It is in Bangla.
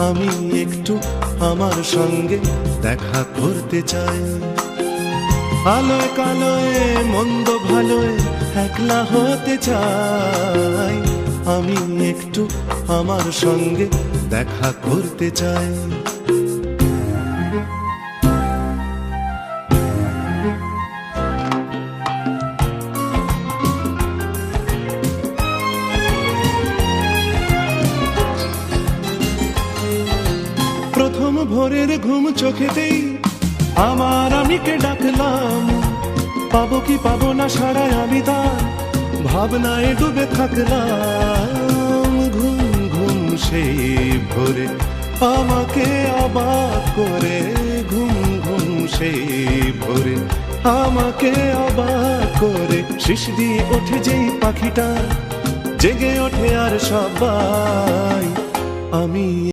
আমি একটু আমার সঙ্গে দেখা করতে চাই। আলোয় কালোয় মন্দ ভালোয় একলা হতে চাই। আমি একটু আমার সঙ্গে দেখা করতে চাই। প্রথম ভোরের ঘুম চোখেতেই আমার আমিকে ডাকলাম। পাবো কি পাবো না সারায় আমি তার ভাবনায় ডুবে থাকলাম। ঘুম ঘুম সেই ভোরে আমাকে অবাক করে, ঘুম ঘুম সেই ভোরে আমাকে অবাক করে। শিস দিয়ে ওঠে যেই পাখিটা, জেগে ওঠে আর সবাই। আমি